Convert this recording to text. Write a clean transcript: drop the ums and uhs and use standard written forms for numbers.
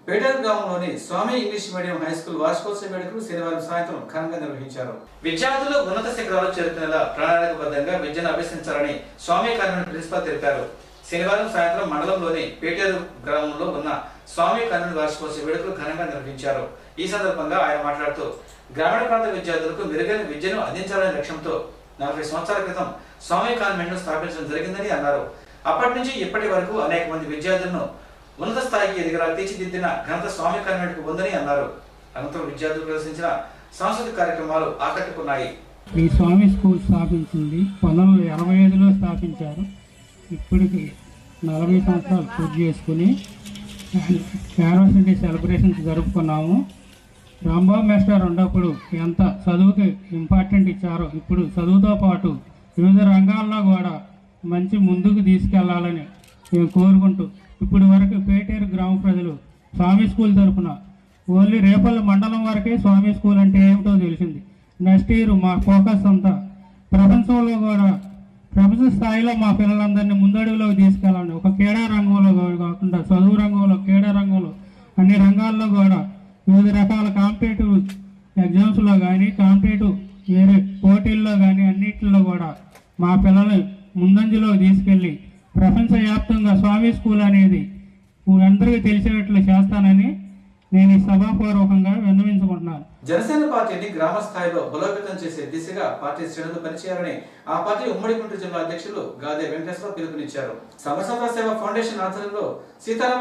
పేటేరు గ్రామంలోని స్వామి English medium high school వార్షికోత్సవ వేడుకలు శనివారం సాయంత్రం ఘనంగా నిర్వహించారు. విద్యార్థులు ఉన్నత శిఖరాలు చేరుకునేలా ప్రణాళికబద్ధంగా విద్యను అభ్యసించాలని స్వామి కాన్వెంట్ ప్రిన్సిపల్ తెలిపారు. శనివారం సాయంత్రం మండలంలోని పేటేరు గ్రామంలో ఉన్న స్వామి కాన్వెంట్ వార్షికోత్సవ వేడుకలు ఘనంగా నిర్వహించారు. ఈ సందర్భంగా ఆయన మాట్లాడుతూ గ్రామీణ ప్రాంత విద్యార్థులకు మెరుగైన విద్యను అందించాలనే లక్ష్యంతో 40 సంవత్సరాల క్రితం స్వామి కాన్వెంట్ ను స్థాపించడం జరిగిందని అన్నారు. అప్పటి నుంచి ఇప్పటి వరకు అనేక మంది విద్యార్థులను ఉన్నత స్థాయికి ఎదిగేలా తీర్చిదిద్దిన ఘనత స్వామి కాన్వెంట్ కు ఉందని అన్నారు. అనంతరం విద్యార్థులు ప్రదర్శించిన సాంస్కృతిక కార్యక్రమాలు ఆకట్టుకున్నాయి. ఈ స్వామి స్కూల్ స్థాపించింది 1985లో స్థాపించారు. ఇప్పటికి 40 సంవత్సరాలు పూర్తి చేసుకుని యానివర్సరీ సెలబ్రేషన్స్ జరుపుకున్నాము. రాంబాబు మాస్టర్ ఉన్నప్పుడు ఎంత చదువుకి ఇంపార్టెంట్ ఇచ్చారో ఇప్పుడు చదువుతో పాటు వివిధ రంగాల్లో కూడా మంచి ముందుకు తీసుకెళ్లాలని మేము కోరుకుంటూ ఇప్పుడు వరకు పేటేరు గ్రామ ప్రజలు స్వామి స్కూల్ తరఫున ఓన్లీ రేపల్ల మండలం వరకే స్వామి స్కూల్ అంటే ఏమిటో తెలిసింది. నెక్స్ట్ ఇయర్ మా ఫోకస్ అంతా ప్రపంచంలో కూడా ప్రపంచ స్థాయిలో మా పిల్లలందరినీ ముందడుగులోకి తీసుకెళ్ళాలని, ఒక క్రీడా రంగంలో కాకుండా చదువు రంగంలో, క్రీడా రంగంలో అన్ని రంగాల్లో కూడా వివిధ రకాల కాంపిటేటివ్ ఎగ్జామ్స్లో కానీ కాంపిటేటివ్ వేరే పోటీల్లో కానీ అన్నింటిలో కూడా మా పిల్లలు ముందంజలో తీసుకెళ్ళి ప్రపంచవ్యాప్తంగా స్వామి స్కూల్ అనేది అందరికీ తెలిసేటట్లు చేస్తానని నేను ఈ సభాపూర్వకంగా విన్నవించుకుంటున్నాను. జనసేన పార్టీని గ్రామ స్థాయిలో బలోపేతం చేసే దిశగా పార్టీ శ్రేణులు పనిచేయాలని ఆ పార్టీ ఉమ్మడి గుంటూరు జిల్లా అధ్యక్షులు గాదే వెంకటేశ్వరరావు పిలుపునిచ్చారు. సమరసత్వ సేవ ఫౌండేషన్ ఆధ్వర్యంలో సీతారామ